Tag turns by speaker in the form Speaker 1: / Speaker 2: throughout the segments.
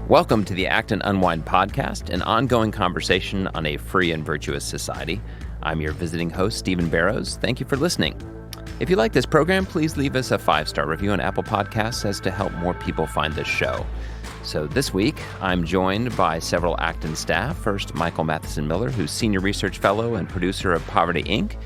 Speaker 1: Welcome to the Act and Unwind podcast, an ongoing conversation on a free and virtuous society. I'm your visiting host, Stephen Barrows. Thank you for listening. If you like this program, please leave us a 5-star review on Apple Podcasts as to help more people find this show. So this week, I'm joined by several Acton staff. First, Michael Matheson Miller, who's Senior Research Fellow and producer of Poverty, Inc.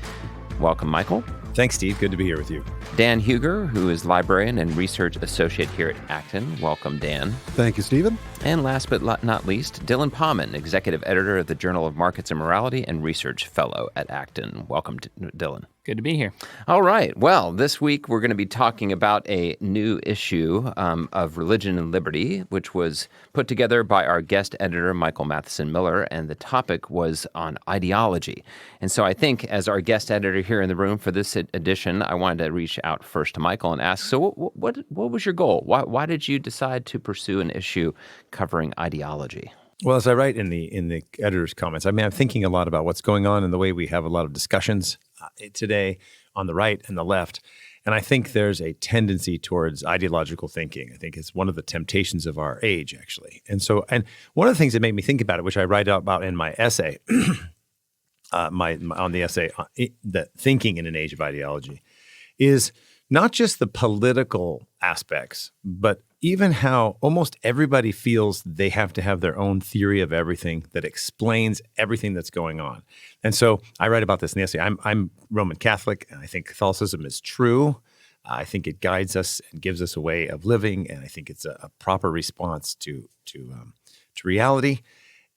Speaker 1: Welcome, Michael.
Speaker 2: Thanks, Steve. Good to be here with you.
Speaker 1: Dan Huger, who is Librarian and Research Associate here at Acton. Welcome, Dan.
Speaker 3: Thank you, Stephen.
Speaker 1: And last but not least, Dylan Pauman, Executive Editor of the Journal of Markets and Morality and Research Fellow at Acton. Welcome, Dylan.
Speaker 4: Good to be here.
Speaker 1: All right. Well, this week we're going to be talking about a new issue of Religion and Liberty, which was put together by our guest editor, Michael Matheson Miller, and the topic was on ideology. And so I think as our guest editor here in the room for this edition, I wanted to reach out first to Michael and ask, so what was your goal? Why did you decide to pursue an issue covering ideology?
Speaker 2: Well, as I write in the editor's comments, I'm thinking a lot about what's going on and the way we have a lot of discussions today on the right and the left. And I think there's a tendency towards ideological thinking. I think it's one of the temptations of our age, actually. And one of the things that made me think about it, which I write about in my essay, on the essay, the Thinking in an Age of Ideology, is not just the political aspects, but even how almost everybody feels they have to have their own theory of everything that explains everything that's going on. And so I write about this in the essay. I'm Roman Catholic, and I think Catholicism is true. I think it guides us and gives us a way of living, and I think it's a proper response to reality.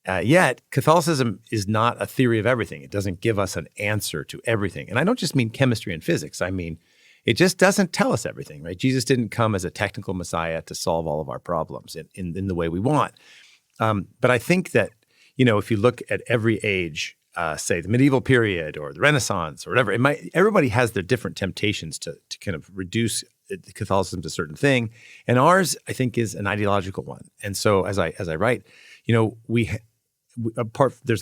Speaker 2: Yet, Catholicism is not a theory of everything. It doesn't give us an answer to everything. And I don't just mean chemistry and physics. I mean, it just doesn't tell us everything, right? Jesus didn't come as a technical Messiah to solve all of our problems in the way we want. But I think that, if you look at every age, say the medieval period or the Renaissance or whatever, everybody has their different temptations to kind of reduce Catholicism to a certain thing. And ours, I think, is an ideological one. And so as I write, there's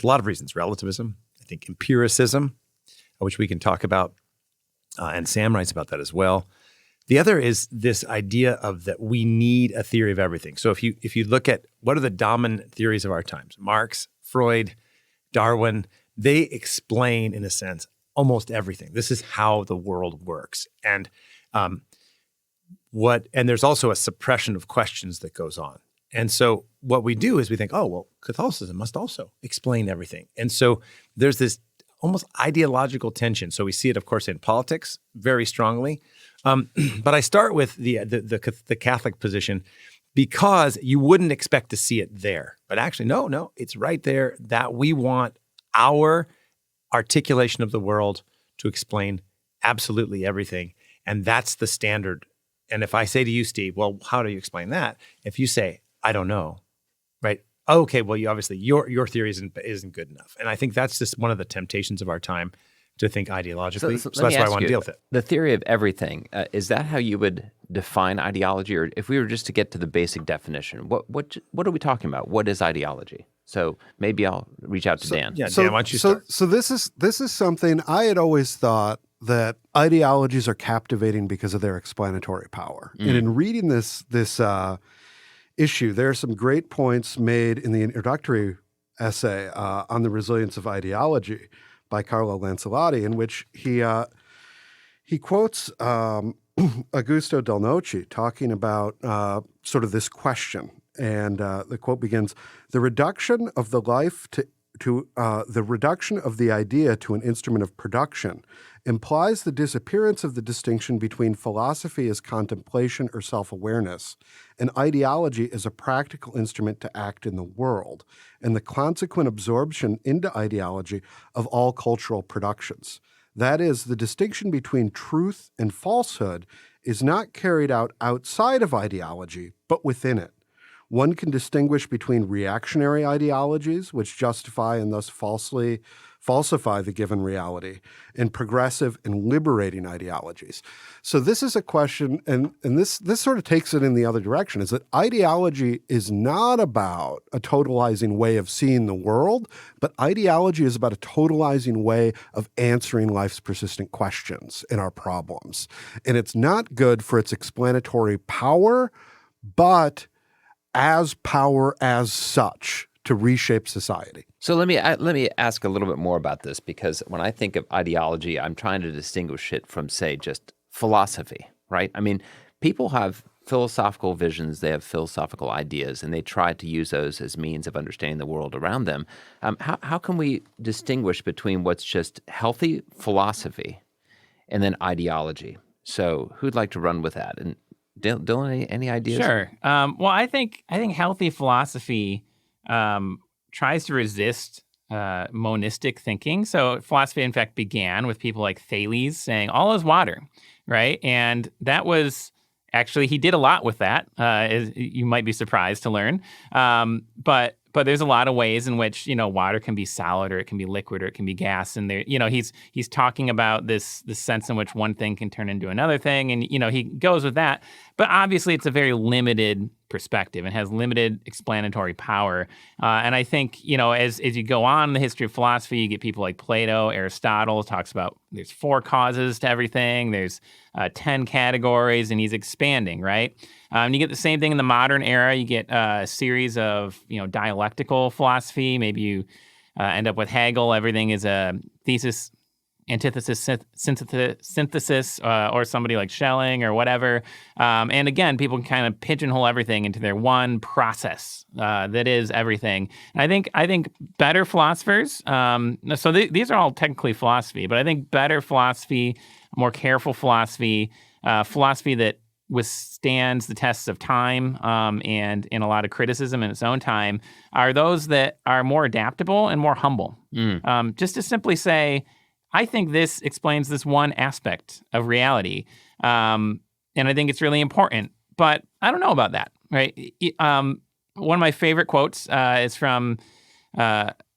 Speaker 2: a lot of reasons. Relativism, I think empiricism, which we can talk about. And Sam writes about that as well. The other is this idea of that we need a theory of everything. So if you look at what are the dominant theories of our times, Marx, Freud, Darwin, they explain, in a sense, almost everything. This is how the world works. And there's also a suppression of questions that goes on. And so what we do is we think, oh, well, Catholicism must also explain everything. And so there's this almost ideological tension. So we see it, of course, in politics very strongly. But I start with the Catholic position because you wouldn't expect to see it there. But actually, no, it's right there that we want our articulation of the world to explain absolutely everything. And that's the standard. And if I say to you, Steve, well, how do you explain that? If you say, I don't know, right? Okay, well, you obviously your theory isn't good enough, and I think that's just one of the temptations of our time to think ideologically. So that's why I want to deal with it.
Speaker 1: The theory of everything, is that how you would define ideology, or if we were just to get to the basic definition, what are we talking about? What is ideology? So maybe I'll reach out to Dan.
Speaker 2: Yeah, Dan, why don't you start?
Speaker 3: So this is something I had always thought that ideologies are captivating because of their explanatory power, and in reading this issue, there are some great points made in the introductory essay on the resilience of ideology by Carlo Lancelotti, in which he quotes Augusto Del Noce talking about sort of this question, and the quote begins: "The reduction of the life to the reduction of the idea to an instrument of production implies the disappearance of the distinction between philosophy as contemplation or self-awareness and ideology as a practical instrument to act in the world, and the consequent absorption into ideology of all cultural productions. That is, the distinction between truth and falsehood is not carried out outside of ideology, but within it. One can distinguish between reactionary ideologies, which justify and thus falsify the given reality, and progressive and liberating ideologies." So this is a question, and this sort of takes it in the other direction, is that ideology is not about a totalizing way of seeing the world, but ideology is about a totalizing way of answering life's persistent questions and our problems. And it's not good for its explanatory power, but as power as such to reshape society.
Speaker 1: So let me ask a little bit more about this, because when I think of ideology, I'm trying to distinguish it from, say, just philosophy, right? I mean, people have philosophical visions, they have philosophical ideas, and they try to use those as means of understanding the world around them. How can we distinguish between what's just healthy philosophy and then ideology? So who'd like to run with that? And Dylan, any ideas?
Speaker 4: Sure. Well, I think healthy philosophy tries to resist monistic thinking. So philosophy, in fact, began with people like Thales saying all is water, right? And that was actually, he did a lot with that, as you might be surprised to learn. But there's a lot of ways in which, water can be solid, or it can be liquid, or it can be gas. And there, he's talking about this sense in which one thing can turn into another thing. And, he goes with that. But obviously it's a very limited perspective and has limited explanatory power. And I think, as you go on in the history of philosophy, you get people like Plato, Aristotle talks about there's 4 causes to everything. There's 10 categories, and he's expanding, right? You get the same thing in the modern era. You get a series of, dialectical philosophy. Maybe you end up with Hegel. Everything is a thesis, antithesis, synthesis, or somebody like Schelling or whatever. And again, people can kind of pigeonhole everything into their one process that is everything. And I think better philosophers, so these are all technically philosophy, but I think better philosophy, more careful philosophy, philosophy that withstands the tests of time and in a lot of criticism in its own time, are those that are more adaptable and more humble. Just to simply say, I think this explains this one aspect of reality, and I think it's really important, but I don't know about that, right? One of my favorite quotes is from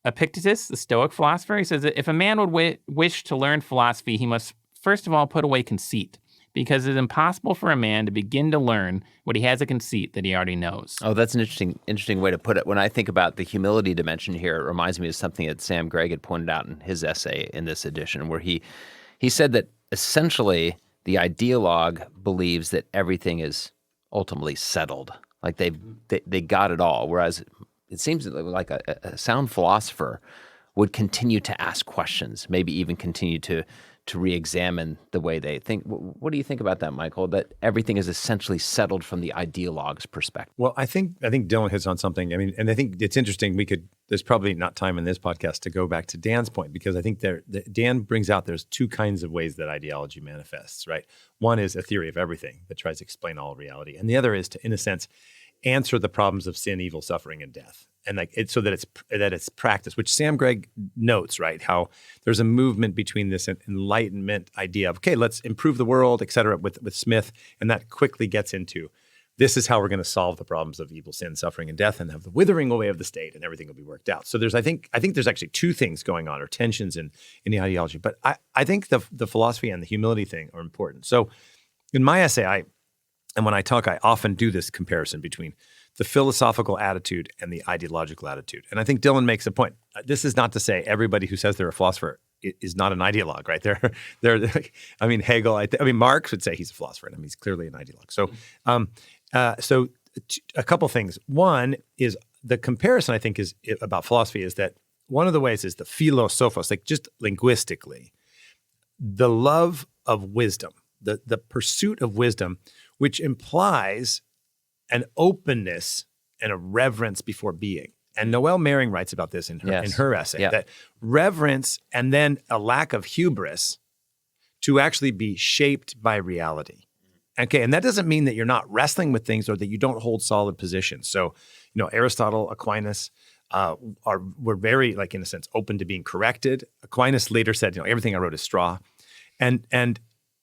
Speaker 4: Epictetus, the Stoic philosopher. He says that if a man would wish to learn philosophy, he must first of all put away conceit, because it's impossible for a man to begin to learn what he has a conceit that he already knows.
Speaker 1: Oh, that's an interesting way to put it. When I think about the humility dimension here, it reminds me of something that Sam Gregg had pointed out in his essay in this edition, where he said that essentially the ideologue believes that everything is ultimately settled, like they got it all, whereas it seems like a sound philosopher would continue to ask questions, maybe even continue to re-examine the way they think. What do you think about that, Michael, that everything is essentially settled from the ideologue's perspective?
Speaker 2: Well, I think Dylan hits on something. I mean, and I think it's interesting. There's probably not time in this podcast to go back to Dan's point, because I think Dan brings out there's 2 kinds of ways that ideology manifests, right? One is a theory of everything that tries to explain all reality. And the other is to, in a sense, answer the problems of sin, evil, suffering, and death. And so that it's practice, which Sam Gregg notes, right? How there's a movement between this Enlightenment idea of, okay, let's improve the world, et cetera, with Smith. And that quickly gets into, this is how we're going to solve the problems of evil, sin, suffering, and death, and have the withering away of the state, and everything will be worked out. So I think there's actually 2 things going on, or tensions in the ideology. But I think the philosophy and the humility thing are important. So in my essay, and when I talk, I often do this comparison between the philosophical attitude and the ideological attitude. And I think Dylan makes a point. This is not to say everybody who says they're a philosopher is not an ideologue, right? I mean, Hegel, Marx would say he's a philosopher, and I mean, he's clearly an ideologue. So, a couple things. One is the comparison, I think, is about philosophy is that one of the ways is the philosophos, like just linguistically, the love of wisdom, the pursuit of wisdom, which implies an openness and a reverence before being. And Noelle Mering writes about this in her essay, that reverence and then a lack of hubris to actually be shaped by reality. Okay, and that doesn't mean that you're not wrestling with things or that you don't hold solid positions. So, Aristotle, Aquinas were very, like, in a sense, open to being corrected. Aquinas later said, everything I wrote is straw. And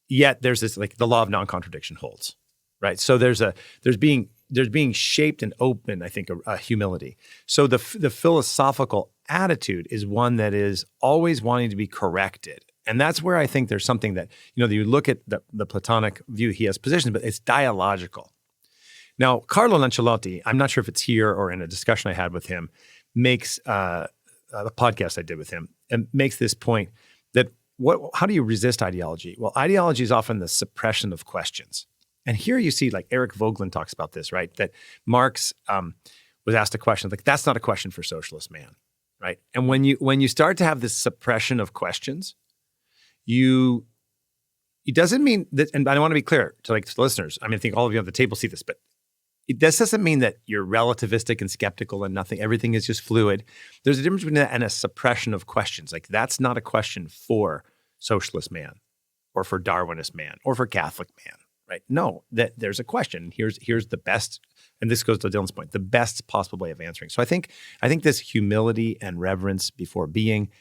Speaker 2: yet there's this, like, the law of non-contradiction holds. Right, so there's being shaped and open, I think, a humility. So the philosophical attitude is one that is always wanting to be corrected, and that's where I think there's something that you look at the Platonic view. He has positions, but it's dialogical. Now, Carlo Lanciolotti, I'm not sure if it's here or in a discussion I had with him, makes the podcast I did with him, and makes this point that how do you resist ideology? Well, ideology is often the suppression of questions. And here you see, like Eric Voegelin talks about this, right? That Marx was asked a question, like that's not a question for socialist man, right? And when you start to have this suppression of questions, it doesn't mean that, and I want to be clear to like listeners. I mean, I think all of you on the table see this, but this doesn't mean that you're relativistic and skeptical and everything is just fluid. There's a difference between that and a suppression of questions. Like that's not a question for socialist man or for Darwinist man or for Catholic man, right? No, that there's a question. Here's the best, and this goes to Dylan's point, the best possible way of answering. So I think this humility and reverence before being,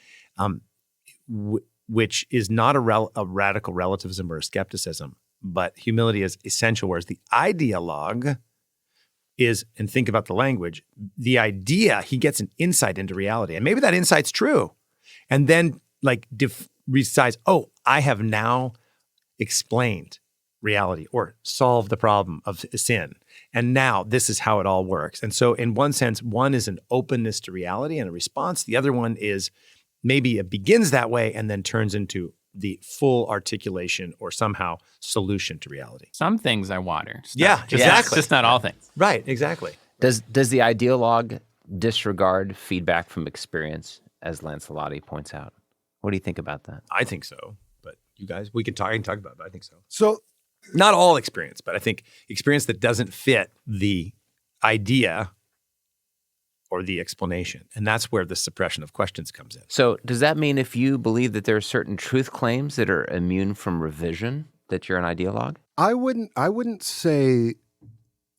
Speaker 2: which is not a radical relativism or a skepticism, but humility is essential, whereas the ideologue is, and think about the language, the idea, he gets an insight into reality. And maybe that insight's true. And then like decides, oh, I have now explained reality or solved the problem of sin. And now this is how it all works. And so in one sense, one is an openness to reality and a response. The other one is maybe it begins that way and then turns into the full articulation or somehow solution to reality.
Speaker 4: Some things are water.
Speaker 2: Exactly.
Speaker 4: Just not all things.
Speaker 2: Right, exactly.
Speaker 1: Does the ideologue disregard feedback from experience, as Lancelotti points out? What do you think about that?
Speaker 2: I think so, but you guys, I can talk about it, but I think so.
Speaker 3: So
Speaker 2: not all experience, but I think experience that doesn't fit the idea or the explanation. And that's where the suppression of questions comes in.
Speaker 1: So does that mean if you believe that there are certain truth claims that are immune from revision, that you're an ideologue?
Speaker 3: I wouldn't say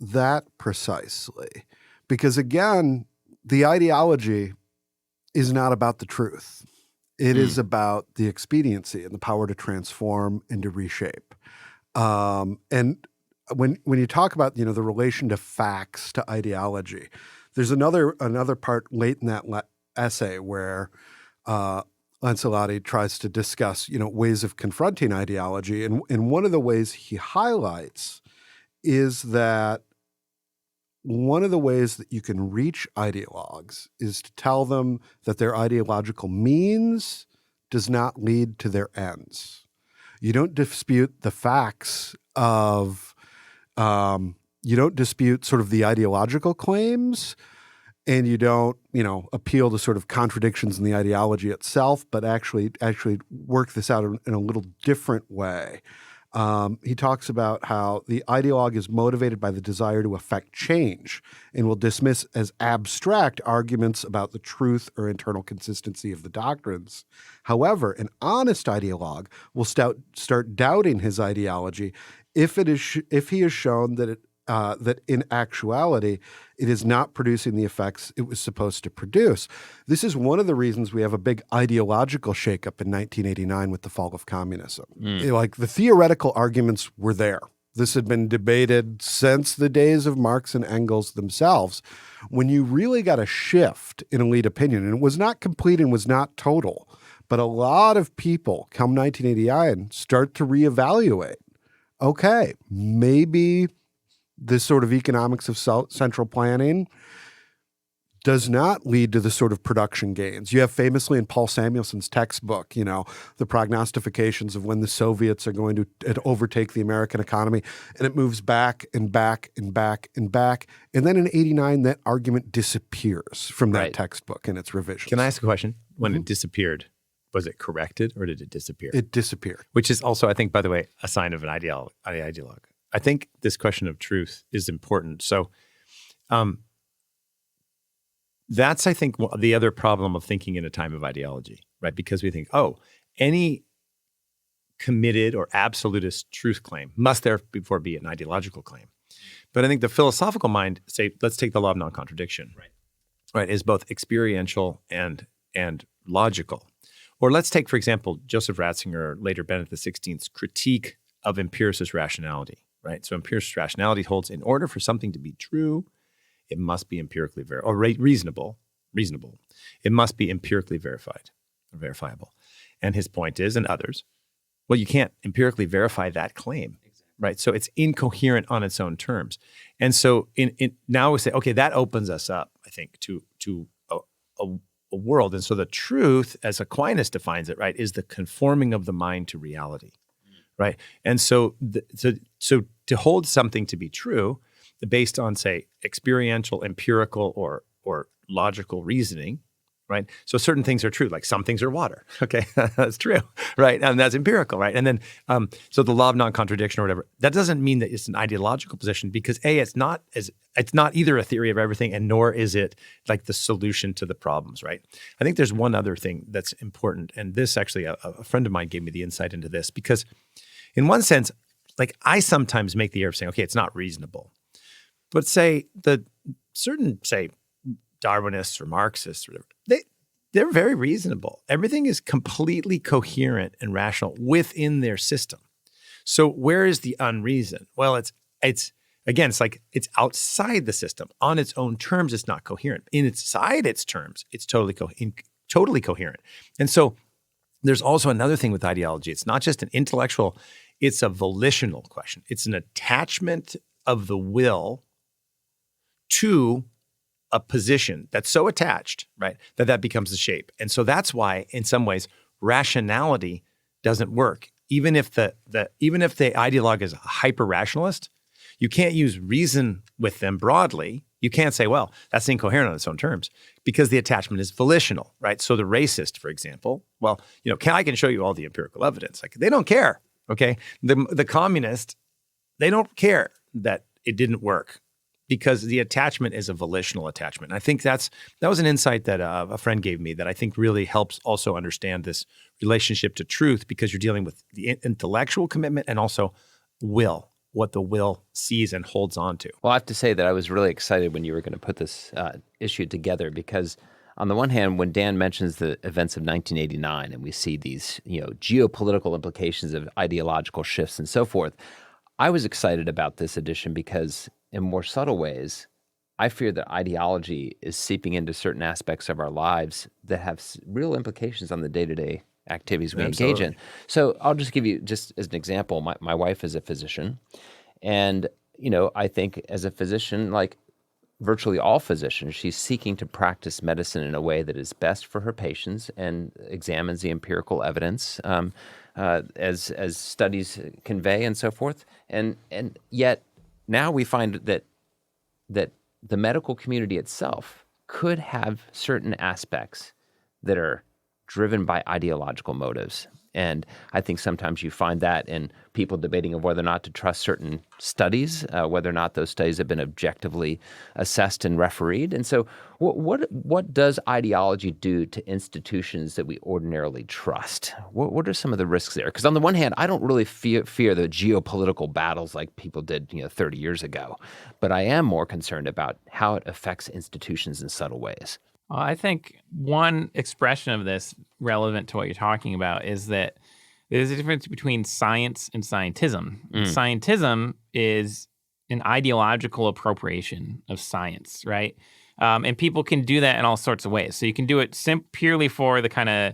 Speaker 3: that precisely, because again, the ideology is not about the truth. It is about the expediency and the power to transform and to reshape. And when you talk about the relation to facts to ideology, there's another part late in that essay where Lancelotti tries to discuss ways of confronting ideology, and one of the ways he highlights is that one of the ways that you can reach ideologues is to tell them that their ideological means does not lead to their ends. You don't dispute the facts of, you don't dispute sort of the ideological claims, and you don't, appeal to sort of contradictions in the ideology itself, but actually work this out in a little different way. He talks about how the ideologue is motivated by the desire to effect change and will dismiss as abstract arguments about the truth or internal consistency of the doctrines. However, an honest ideologue will start doubting his ideology if he is shown that that in actuality it is not producing the effects it was supposed to produce. This is one of the reasons we have a big ideological shakeup in 1989 with the fall of communism. Like the theoretical arguments were there. This had been debated since the days of Marx and Engels themselves. When you really got a shift in elite opinion, and it was not complete and was not total, but a lot of people come 1989 start to reevaluate. Okay, maybe this sort of economics of central planning does not lead to the sort of production gains. You have famously in Paul Samuelson's textbook, the prognostications of when the Soviets are going to overtake the American economy, and it moves back and back and back and back. And then in 89, that argument disappears from that textbook and its revisions.
Speaker 2: Can I ask a question? When it disappeared, was it corrected or did it disappear?
Speaker 3: It disappeared.
Speaker 2: Which is also, I think, by the way, a sign of an ideologue. I think this question of truth is important. So that's, I think, the other problem of thinking in a time of ideology, right? Because we think, any committed or absolutist truth claim must therefore be an ideological claim. But I think the philosophical mind, say, let's take the law of non-contradiction, right, is both experiential and logical. Or let's take, for example, Joseph Ratzinger, later Benedict XVI's critique of empiricist rationality. Right, so empiricist rationality holds in order for something to be true, it must be empirically reasonable. It must be empirically verified or verifiable. And his point is, and others, well, you can't empirically verify that claim, right? So it's incoherent on its own terms. And so now we say, okay, that opens us up, I think, to a world. And so the truth, as Aquinas defines it, right, is the conforming of the mind to reality. right? And so to hold something to be true based on, say, experiential, empirical, or logical reasoning, right? So certain things are true, like some things are water. Okay, that's true, right? And that's empirical, right? And then, so the law of non-contradiction or whatever, that doesn't mean that it's an ideological position because it's not either a theory of everything and nor is it like the solution to the problems, right? I think there's one other thing that's important, and this actually, a friend of mine gave me the insight into this because in one sense, like I sometimes make the error of saying, okay, it's not reasonable. But say Darwinists or Marxists or whatever, they're very reasonable. Everything is completely coherent and rational within their system. So where is the unreason? Well, it's like it's outside the system. On its own terms, it's not coherent. Inside its terms, it's totally coherent. And so there's also another thing with ideology. It's not just an intellectual, it's a volitional question. It's an attachment of the will to a position that's so attached, right, that becomes the shape. And so that's why, in some ways, rationality doesn't work. Even if the ideologue is a hyper-rationalist, you can't use reason with them broadly. You can't say, well, that's incoherent on its own terms because the attachment is volitional, right? So the racist, for example, well, I can show you all the empirical evidence. Like they don't care, okay? The communist, they don't care that it didn't work, because the attachment is a volitional attachment. And I think that was an insight that a friend gave me that I think really helps also understand this relationship to truth, because you're dealing with the intellectual commitment and also will, what the will sees and holds on to.
Speaker 1: Well, I have to say that I was really excited when you were going to put this issue together, because on the one hand, when Dan mentions the events of 1989 and we see these, geopolitical implications of ideological shifts and so forth, I was excited about this edition because in more subtle ways, I fear that ideology is seeping into certain aspects of our lives that have real implications on the day-to-day activities we engage in. So I'll just give you, just as an example, my wife is a physician. And, I think as a physician, like virtually all physicians, she's seeking to practice medicine in a way that is best for her patients and examines the empirical evidence as studies convey and so forth. And yet, now we find that the medical community itself could have certain aspects that are driven by ideological motives. And I think sometimes you find that in people debating of whether or not to trust certain studies, whether or not those studies have been objectively assessed and refereed. And so what does ideology do to institutions that we ordinarily trust? What are some of the risks there? Because on the one hand, I don't really fear the geopolitical battles like people did 30 years ago. But I am more concerned about how it affects institutions in subtle ways.
Speaker 4: Well, I think one expression of this relevant to what you're talking about is that there's a difference between science and scientism. Scientism is an ideological appropriation of science, right? And people can do that in all sorts of ways. So you can do it purely for the kind of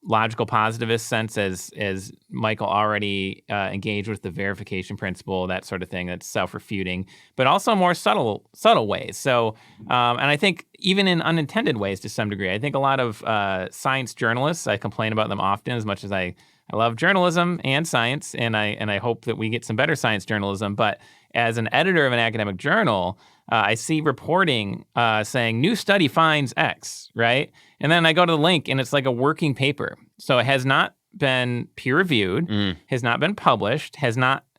Speaker 4: logical positivist sense, as Michael already engaged with the verification principle, that sort of thing, that's self-refuting, but also more subtle ways. So, and I think even in unintended ways to some degree, I think a lot of science journalists, I complain about them often as much as I love journalism and science, and I hope that we get some better science journalism. But as an editor of an academic journal, I see reporting saying new study finds X, right? And then I go to the link and it's like a working paper. So it has not been peer reviewed, has not been published,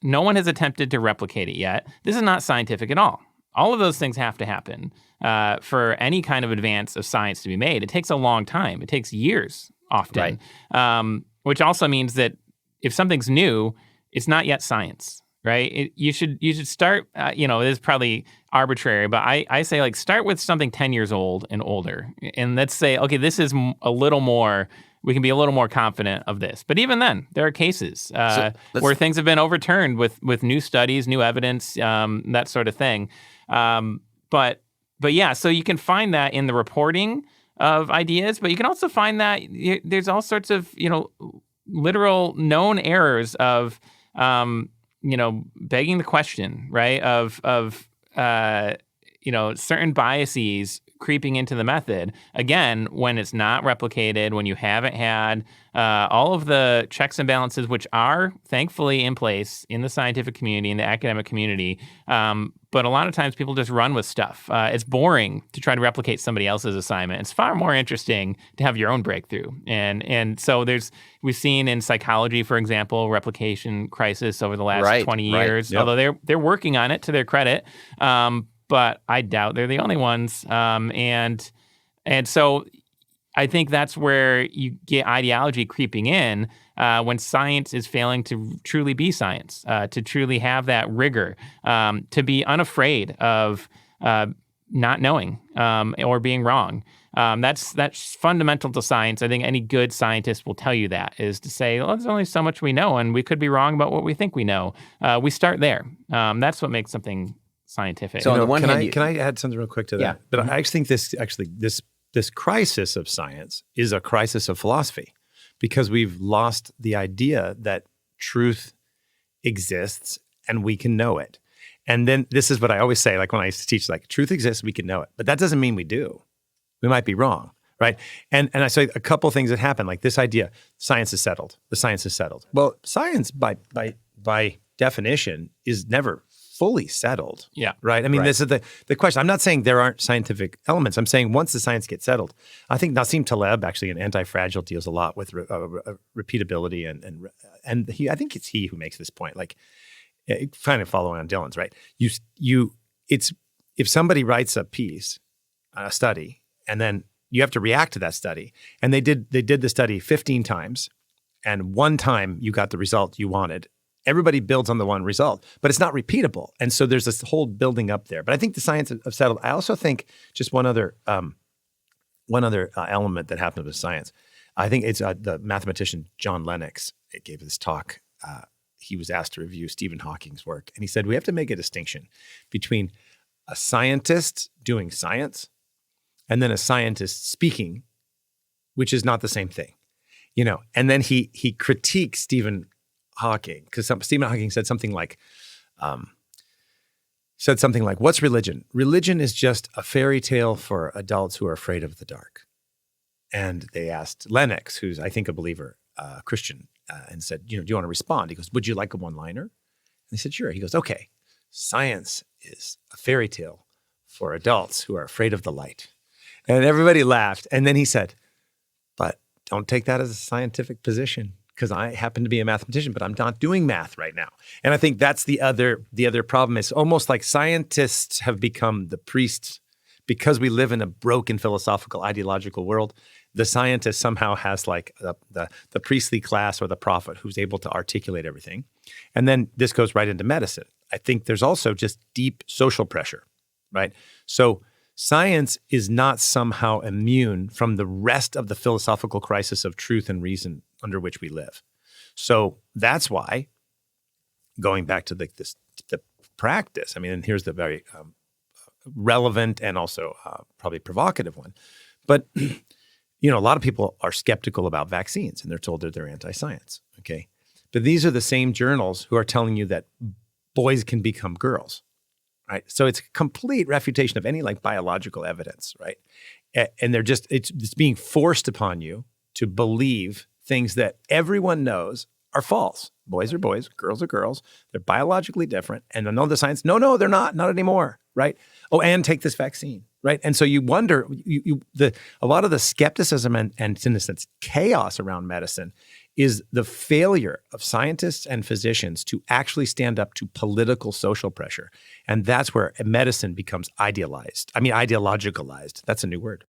Speaker 4: no one has attempted to replicate it yet. This is not scientific at all. All of those things have to happen for any kind of advance of science to be made. It takes a long time. It takes years often, which also means that if something's new, it's not yet science. Right? You should start, it is probably arbitrary, but I say start with something 10 years old and older. And let's say, okay, this is a little more, we can be a little more confident of this. But even then, there are cases where things have been overturned with new studies, new evidence, that sort of thing. But yeah, so you can find that in the reporting of ideas, but you can also find that there's all sorts of, literal known errors of, begging the question, right, of certain biases creeping into the method. Again, when it's not replicated, when you haven't had all of the checks and balances, which are thankfully in place in the scientific community, in the academic community. But a lot of times people just run with stuff. It's boring to try to replicate somebody else's assignment. It's far more interesting to have your own breakthrough. And so we've seen in psychology, for example, replication crisis over the last 20 years,
Speaker 2: Yep.
Speaker 4: although they're working on it to their credit. But I doubt they're the only ones. And so I think that's where you get ideology creeping in when science is failing to truly be science, to truly have that rigor, to be unafraid of not knowing or being wrong. That's fundamental to science. I think any good scientist will tell you that, is to say, well, there's only so much we know, and we could be wrong about what we think we know. We start there. That's what makes something scientific.
Speaker 1: So on the one
Speaker 2: can
Speaker 1: hand,
Speaker 2: I add something real quick to that?
Speaker 1: Yeah.
Speaker 2: But I actually think this crisis of science is a crisis of philosophy, because we've lost the idea that truth exists and we can know it. And then this is what I always say, like when I used to teach, like, truth exists, we can know it, but that doesn't mean we do. We might be wrong, right? And I say a couple things that happen, like this idea, science is settled. The science is settled. Well, science by definition is never fully settled.
Speaker 4: Yeah.
Speaker 2: Right. I mean, This is the question. I'm not saying there aren't scientific elements. I'm saying once the science gets settled, I think Nassim Taleb, actually in Anti-Fragile, deals a lot with repeatability and I think it's he who makes this point. Like, kind of following on Dylan's, right? It's if somebody writes a piece, a study, and then you have to react to that study, and they did the study 15 times, and one time you got the result you wanted. Everybody builds on the one result, but it's not repeatable. And so there's this whole building up there. But I think the science of settled. I also think just one other element that happened with science. I think it's the mathematician John Lennox. It gave this talk. He was asked to review Stephen Hawking's work. And he said, we have to make a distinction between a scientist doing science and then a scientist speaking, which is not the same thing. And then he critiqued Stephen Hawking, because Stephen Hawking said something like, what's religion? Religion is just a fairy tale for adults who are afraid of the dark. And they asked Lennox, who's, I think, a believer, Christian, and said, do you want to respond? He goes, would you like a one-liner? And they said, sure. He goes, okay, science is a fairy tale for adults who are afraid of the light. And everybody laughed. And then he said, but don't take that as a scientific position, because I happen to be a mathematician, but I'm not doing math right now. And I think that's the other problem. Is almost like scientists have become the priests, because we live in a broken philosophical, ideological world. The scientist somehow has like the priestly class or the prophet who's able to articulate everything. And then this goes right into medicine. I think there's also just deep social pressure, right? So science is not somehow immune from the rest of the philosophical crisis of truth and reason under which we live. So that's why, going back to the practice, I mean, and here's the very relevant and also probably provocative one. But, a lot of people are skeptical about vaccines, and they're told that they're anti-science, okay? But these are the same journals who are telling you that boys can become girls, right? So it's a complete refutation of any like biological evidence, right? And it's being forced upon you to believe things that everyone knows are false. Boys are boys, girls are girls. They're biologically different. And I know the science, no, they're not anymore, right? Oh, and take this vaccine, right? And so you wonder, a lot of the skepticism and in a sense, chaos around medicine is the failure of scientists and physicians to actually stand up to political social pressure. And that's where medicine becomes ideologicalized. That's a new word.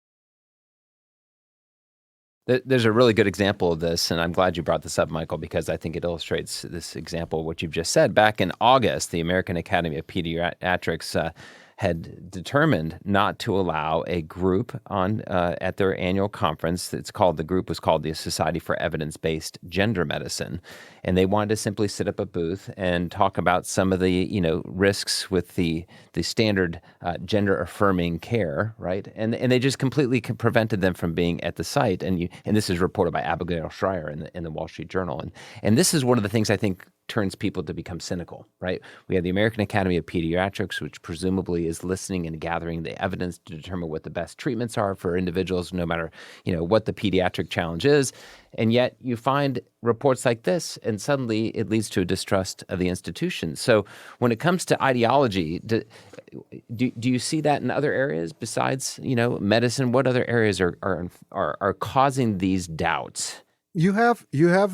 Speaker 1: There's a really good example of this, and I'm glad you brought this up, Michael, because I think it illustrates this example of what you've just said. Back in August, the American Academy of Pediatrics had determined not to allow a group at their annual conference. The group was called the Society for Evidence-Based Gender Medicine, and they wanted to simply sit up a booth and talk about some of the risks with the standard gender-affirming care, right? And they just completely prevented them from being at the site. And this is reported by Abigail Schreier in the Wall Street Journal. And this is one of the things I think turns people to become cynical, right? We have the American Academy of Pediatrics, which presumably is listening and gathering the evidence to determine what the best treatments are for individuals, no matter, what the pediatric challenge is. And yet you find reports like this, and suddenly it leads to a distrust of the institution. So when it comes to ideology, do you see that in other areas besides, medicine? What other areas are causing these doubts?
Speaker 3: You have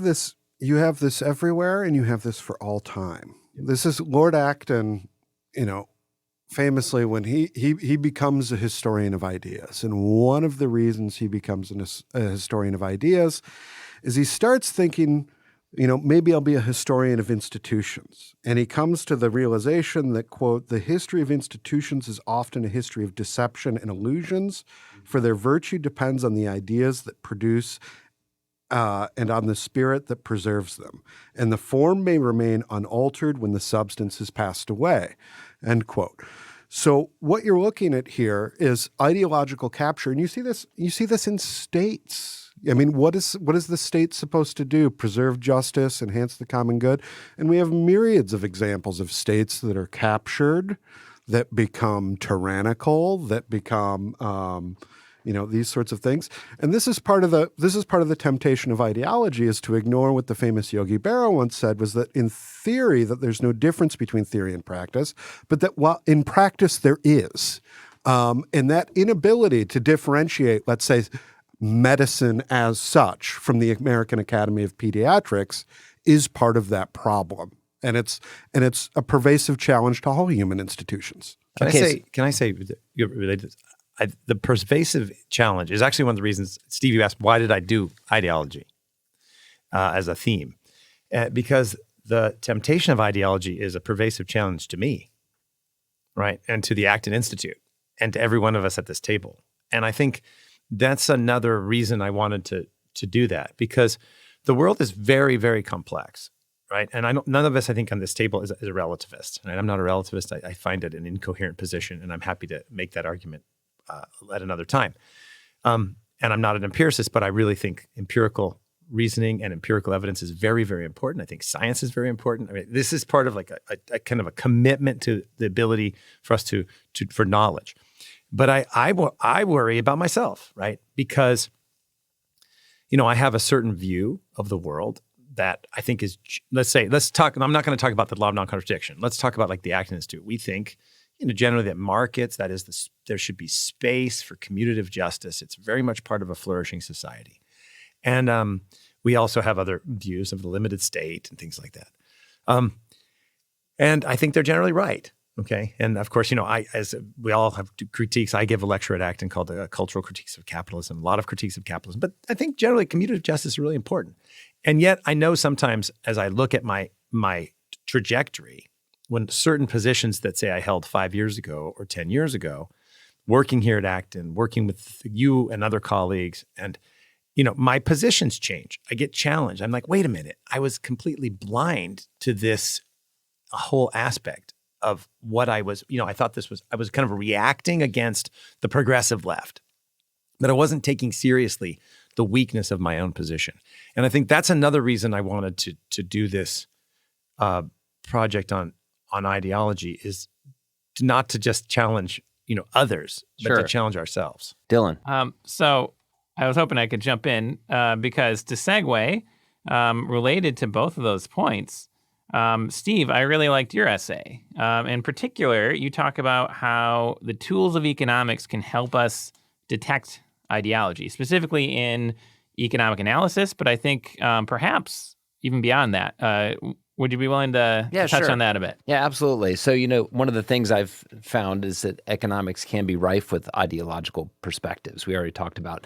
Speaker 3: this everywhere, and you have this for all time. This is Lord Acton, famously when he becomes a historian of ideas. And one of the reasons he becomes a historian of ideas is he starts thinking, maybe I'll be a historian of institutions. And he comes to the realization that, quote, the history of institutions is often a history of deception and illusions, for their virtue depends on the ideas that produce and on the spirit that preserves them. And the form may remain unaltered when the substance has passed away, end quote. So what you're looking at here is ideological capture. And you see this in states. I mean, what is the state supposed to do? Preserve justice, enhance the common good? And we have myriads of examples of states that are captured, that become tyrannical, that become these sorts of things. And this is part of the temptation of ideology, is to ignore what the famous Yogi Berra once said, was that in theory that there's no difference between theory and practice, but that while in practice there is. And that inability to differentiate, let's say, medicine as such from the American Academy of Pediatrics is part of that problem. And it's a pervasive challenge to all human institutions.
Speaker 2: Can I say related to this? The pervasive challenge is actually one of the reasons, Steve, you asked, why did I do ideology as a theme? Because the temptation of ideology is a pervasive challenge to me, right? And to the Acton Institute and to every one of us at this table. And I think that's another reason I wanted to do that, because the world is very, very complex, right? And none of us, I think, on this table is a relativist. Right? I'm not a relativist. I find it an incoherent position, and I'm happy to make that argument at another time. And I'm not an empiricist, but I really think empirical reasoning and empirical evidence is very, very important. I think science is very important. I mean, this is part of like a kind of a commitment to the ability for us for knowledge. But I worry about myself, right? Because, I have a certain view of the world that I think is, let's talk, and I'm not going to talk about the law of non-contradiction. Let's talk about like the Acton Institute. We think, generally that markets, that is, there should be space for commutative justice. It's very much part of a flourishing society. And we also have other views of the limited state and things like that. And I think they're generally right. Okay. And of course, as we all have critiques, I give a lecture at Acton called Cultural Critiques of Capitalism, a lot of critiques of capitalism. But I think generally commutative justice is really important. And yet I know sometimes as I look at my trajectory, when certain positions that say I held 5 years ago or 10 years ago, working here at Acton, working with you and other colleagues, and my positions change. I get challenged. I'm like, wait a minute, I was completely blind to this whole aspect of what I was, I thought I was kind of reacting against the progressive left, but I wasn't taking seriously the weakness of my own position. And I think that's another reason I wanted to do this project on ideology, is not to just challenge, others, but to challenge ourselves.
Speaker 1: Dylan.
Speaker 4: So I was hoping I could jump in because to segue, related to both of those points, Steve, I really liked your essay. In particular, you talk about how the tools of economics can help us detect ideology, specifically in economic analysis, but I think perhaps even beyond that. Would you be willing to touch on that a bit?
Speaker 1: Yeah, absolutely. So, one of the things I've found is that economics can be rife with ideological perspectives. We already talked about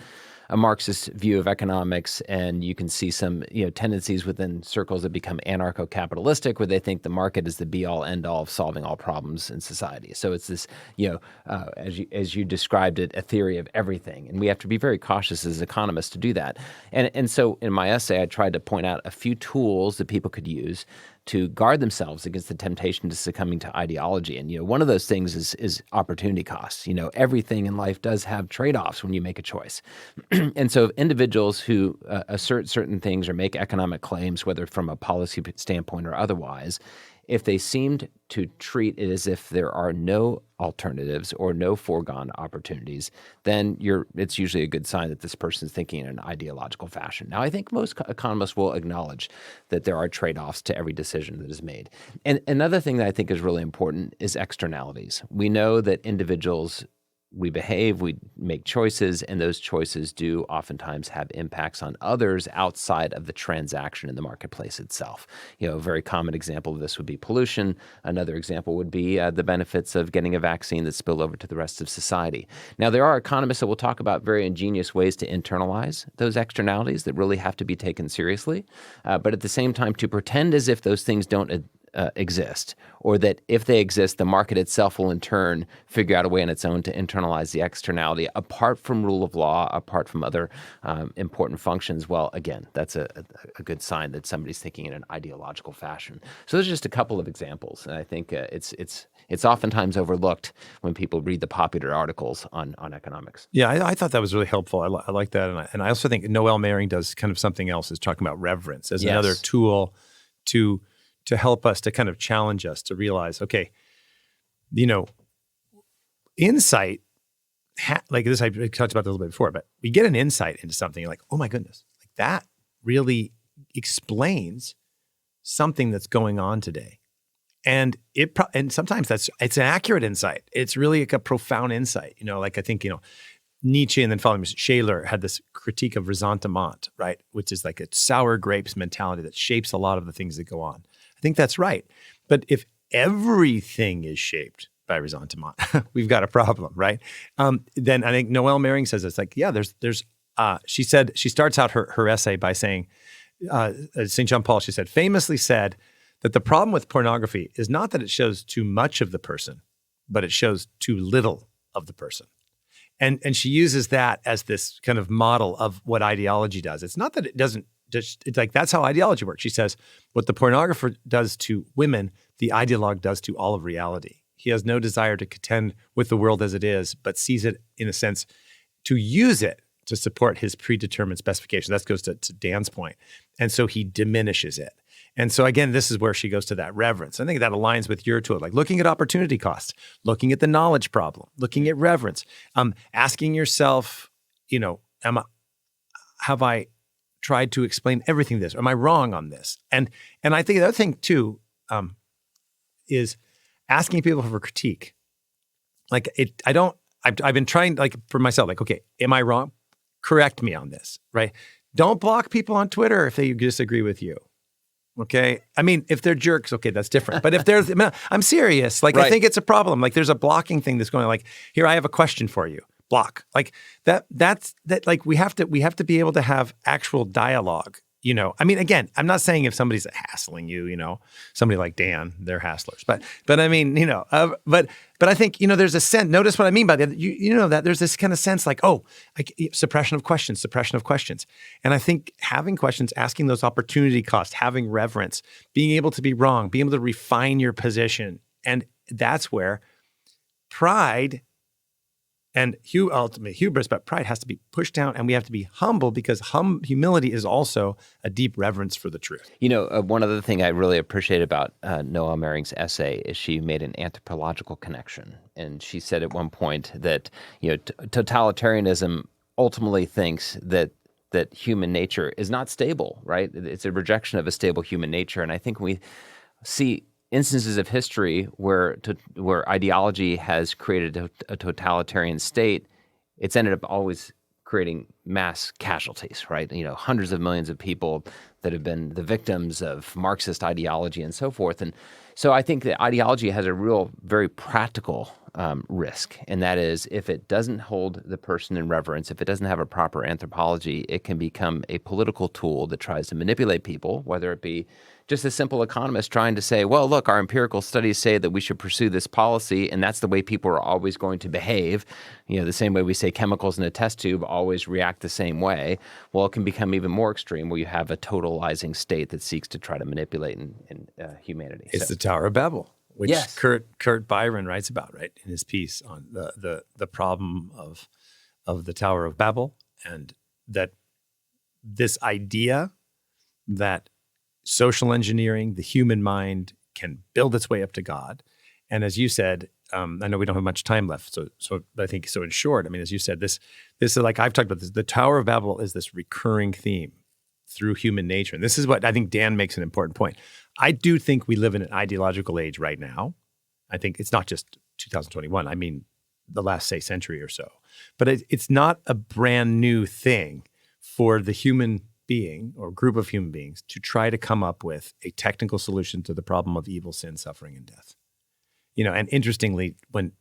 Speaker 1: a Marxist view of economics, and you can see some, tendencies within circles that become anarcho-capitalistic, where they think the market is the be-all, end-all of solving all problems in society. So it's this, as you described it, a theory of everything, and we have to be very cautious as economists to do that. And so in my essay, I tried to point out a few tools that people could use to guard themselves against the temptation to succumbing to ideology. And, one of those things is opportunity costs. Everything in life does have trade-offs when you make a choice. And so individuals who assert certain things or make economic claims, whether from a policy standpoint or otherwise, if they seemed to treat it as if there are no alternatives or no foregone opportunities, then it's usually a good sign that this person is thinking in an ideological fashion. Now, I think most economists will acknowledge that there are trade-offs to every decision that is made. And another thing that I think is really important is externalities. We know that individuals, we behave, we make choices, and those choices do oftentimes have impacts on others outside of the transaction in the marketplace itself. A very common example of this would be pollution. Another example would be the benefits of getting a vaccine that spill over to the rest of society. Now, there are economists that will talk about very ingenious ways to internalize those externalities that really have to be taken seriously, but at the same time to pretend as if those things don't exist, or that if they exist, the market itself will in turn figure out a way on its own to internalize the externality apart from rule of law, apart from other important functions. Well, again, that's a good sign that somebody's thinking in an ideological fashion. So those are just a couple of examples, and I think it's oftentimes overlooked when people read the popular articles on economics.
Speaker 2: Yeah, I thought that was really helpful. I like that, and I also think Noel Maring does kind of something else, is talking about reverence as another tool to help us, to kind of challenge us to realize, okay, insight, like this, I talked about this a little bit before, but we get an insight into something, like, oh my goodness, like that really explains something that's going on today. And and sometimes it's an accurate insight. It's really like a profound insight. Like I think, Nietzsche and then following Shaler had this critique of ressentiment, right? Which is like a sour grapes mentality that shapes a lot of the things that go on. I think that's right. But if everything is shaped by ressentiment, we've got a problem, right? Then I think Noel Maring says it's like, yeah, there's she said, she starts out her essay by saying, St. John Paul, she said, famously said that the problem with pornography is not that it shows too much of the person, but it shows too little of the person. And she uses that as this kind of model of what ideology does. It's not that it doesn't just, it's like, that's how ideology works. She says, what the pornographer does to women, the ideologue does to all of reality. He has no desire to contend with the world as it is, but sees it, in a sense, to use it to support his predetermined specifications. That goes to Dan's point. And so he diminishes it. And so again, this is where she goes to that reverence. I think that aligns with your tool, like looking at opportunity costs, looking at the knowledge problem, looking at reverence, asking yourself, have I tried to explain everything this? Am I wrong on this? And I think the other thing too is asking people for critique. Like I've been trying, like, for myself, like, okay, am I wrong? Correct me on this, right? Don't block people on Twitter if they disagree with you. Okay. I mean, if they're jerks, okay, that's different. But if there's, I'm serious. Like, right. I think it's a problem. Like, there's a blocking thing that's going on. Like, here, I have a question for you. Block. Like that's like, we have to be able to have actual dialogue. I mean, again, I'm not saying if somebody's hassling you, somebody like Dan, they're hasslers. But I mean, but I think, there's a sense, notice what I mean by that, that there's this kind of sense like, suppression of questions. And I think having questions, asking those opportunity costs, having reverence, being able to be wrong, being able to refine your position. And that's where pride and ultimately hubris, but pride has to be pushed down, and we have to be humble, because humility is also a deep reverence for the truth.
Speaker 1: One other thing I really appreciate about Noel Maring's essay is she made an anthropological connection. And she said at one point that, totalitarianism ultimately thinks that human nature is not stable, right? It's a rejection of a stable human nature. And I think we see instances of history where ideology has created a totalitarian state, it's ended up always creating mass casualties, right? Hundreds of millions of people that have been the victims of Marxist ideology and so forth. And so I think that ideology has a real, very practical risk, and that is, if it doesn't hold the person in reverence, if it doesn't have a proper anthropology, it can become a political tool that tries to manipulate people, whether it be just a simple economist trying to say, well, look, our empirical studies say that we should pursue this policy, and that's the way people are always going to behave. The same way we say chemicals in a test tube always react the same way. Well, it can become even more extreme where you have a totalizing state that seeks to try to manipulate humanity.
Speaker 2: It's the Tower of Babel, which
Speaker 1: Yes.
Speaker 2: Kurt Byron writes about, right, in his piece on the problem of the Tower of Babel, and that this idea that social engineering, the human mind, can build its way up to God. And as you said, I know we don't have much time left, so I think so. In short, I mean, as you said, this is like I've talked about this. The Tower of Babel is this recurring theme through human nature, and this is what I think Dan makes an important point. I do think we live in an ideological age right now. I think it's not just 2021. I mean, the last, say, century or so. But it's not a brand new thing for the human being or group of human beings to try to come up with a technical solution to the problem of evil, sin, suffering, and death. And interestingly, when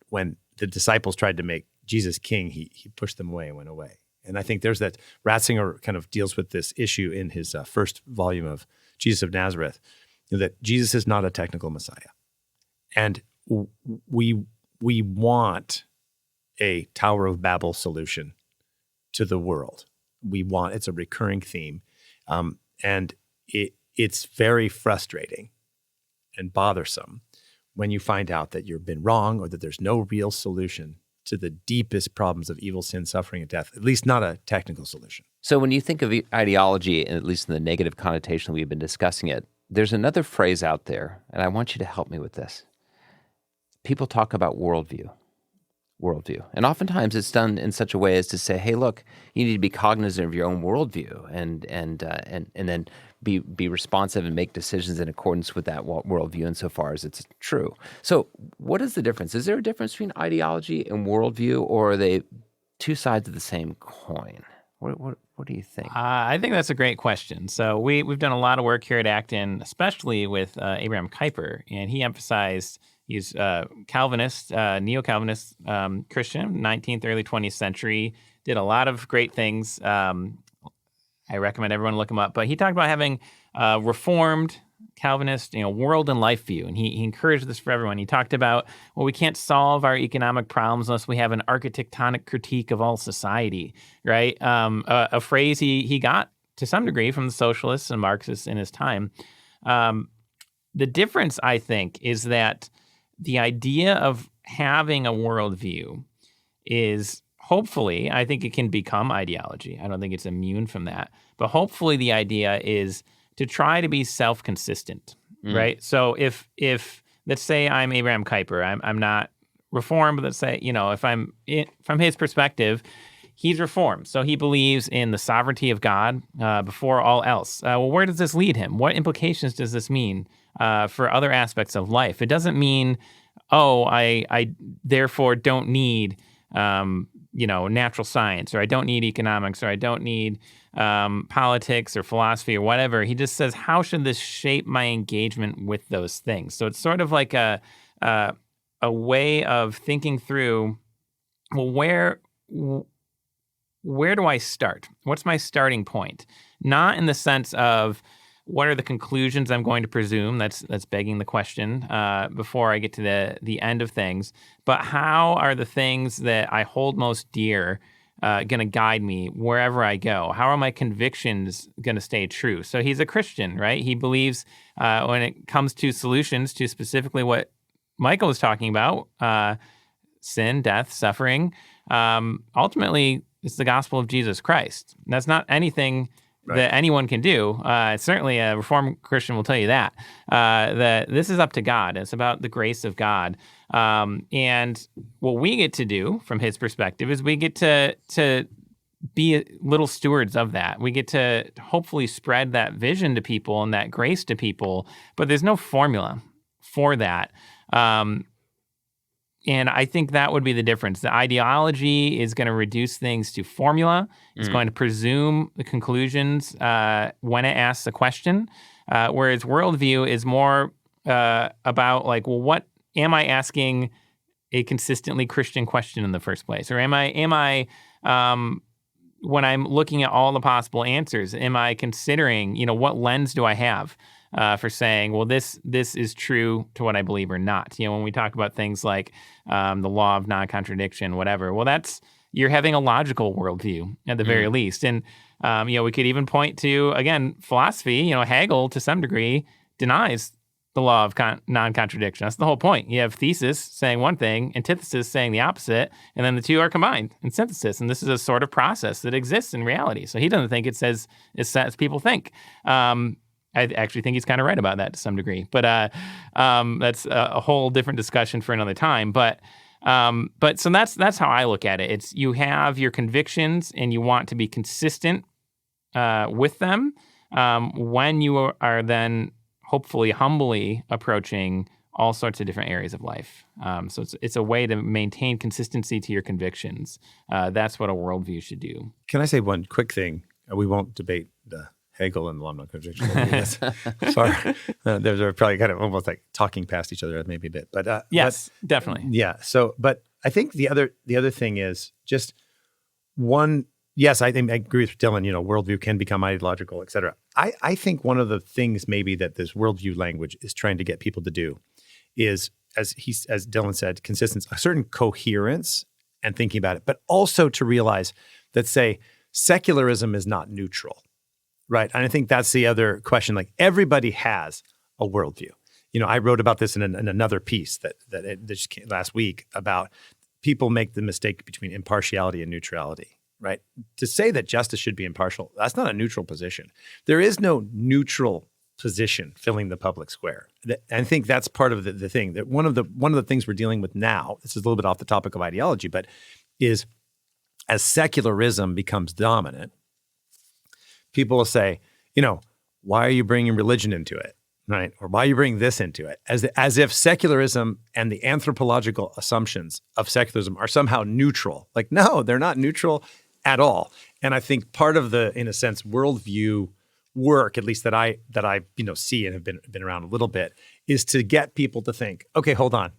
Speaker 2: the disciples tried to make Jesus king, he pushed them away and went away. And I think there's that, Ratzinger kind of deals with this issue in his first volume of Jesus of Nazareth, that Jesus is not a technical Messiah. And we want a Tower of Babel solution to the world. It's a recurring theme. And it's very frustrating and bothersome when you find out that you've been wrong or that there's no real solution to the deepest problems of evil, sin, suffering, and death, at least not a technical solution.
Speaker 1: So when you think of ideology, at least in the negative connotation we've been discussing it, there's another phrase out there, and I want you to help me with this. People talk about worldview. And oftentimes it's done in such a way as to say, hey, look, you need to be cognizant of your own worldview and then be responsive and make decisions in accordance with that worldview insofar as it's true. So what is the difference? Is there a difference between ideology and worldview, or are they two sides of the same coin? What do you think?
Speaker 4: I think that's a great question. So we've done a lot of work here at Acton, especially with Abraham Kuyper, and he emphasized he's Calvinist, neo-Calvinist Christian, 19th, early 20th century, did a lot of great things. I recommend everyone look him up. But he talked about having Reformed Calvinist, world and life view, and he encouraged this for everyone. He talked about, well, we can't solve our economic problems unless we have an architectonic critique of all society, right? A phrase he got to some degree from the socialists and Marxists in his time. The difference, I think, is that the idea of having a worldview is hopefully, I think it can become ideology. I don't think it's immune from that. But hopefully the idea is to try to be self-consistent, right? So if let's say I'm Abraham Kuyper, I'm not Reformed, but let's say, if I'm from his perspective, he's Reformed. So he believes in the sovereignty of God before all else. Well, where does this lead him? What implications does this mean for other aspects of life? It doesn't mean, I therefore don't need natural science, or I don't need economics, or I don't need politics or philosophy or whatever. He just says, how should this shape my engagement with those things? So it's sort of like a way of thinking through, well, where do I start? What's my starting point? Not in the sense of what are the conclusions I'm going to presume, that's begging the question before I get to the end of things, but how are the things that I hold most dear going to guide me wherever I go? How are my convictions going to stay true? So he's a Christian, right? He believes when it comes to solutions to specifically what Michael was talking about, sin, death, suffering, ultimately it's the gospel of Jesus Christ. That's not anything that anyone can do. Certainly a Reformed Christian will tell you that this is up to God. It's about the grace of God. And what we get to do from his perspective is we get to be little stewards of that. We get to hopefully spread that vision to people and that grace to people, but there's no formula for that. And I think that would be the difference. The ideology is going to reduce things to formula. It's going to presume the conclusions when it asks a question, whereas worldview is more about like, well, what am I asking a consistently Christian question in the first place? Or am I when I'm looking at all the possible answers, am I considering, what lens do I have? for saying, well, this is true to what I believe or not. When we talk about things like the law of non-contradiction, whatever, well, you're having a logical worldview at the very least. And, we could even point to, again, philosophy. Hegel, to some degree, denies the law of non-contradiction. That's the whole point. You have thesis saying one thing, antithesis saying the opposite, and then the two are combined in synthesis. And this is a sort of process that exists in reality. So he doesn't think it's as people think. I actually think he's kind of right about that to some degree. But that's a whole different discussion for another time. But so that's how I look at it. It's you have your convictions and you want to be consistent with them when you are then hopefully humbly approaching all sorts of different areas of life. So it's a way to maintain consistency to your convictions. That's what a worldview should do.
Speaker 2: Can I say one quick thing? We won't debate the Hegel and the law of non-contradiction. Sorry. They're probably kind of almost like talking past each other maybe a bit. But
Speaker 4: yes, definitely.
Speaker 2: Yeah. So, but I think the other thing is just one. Yes, I think I agree with Dylan. Worldview can become ideological, et cetera. I think one of the things maybe that this worldview language is trying to get people to do is, as Dylan said, consistency, a certain coherence and thinking about it, but also to realize that, say, secularism is not neutral, right? And I think that's the other question. Like everybody has a worldview. I wrote about this in another piece that just came last week about people make the mistake between impartiality and neutrality. Right? To say that justice should be impartial, that's not a neutral position. There is no neutral position filling the public square. I think that's part of the thing. That one of the things we're dealing with now, this is a little bit off the topic of ideology, but is as secularism becomes dominant, people will say, why are you bringing religion into it? Right? Or why are you bringing this into it? As if secularism and the anthropological assumptions of secularism are somehow neutral. Like, no, they're not neutral at all. And I think part of the, in a sense, worldview work, at least that I see and have been around a little bit, is to get people to think, okay, hold on.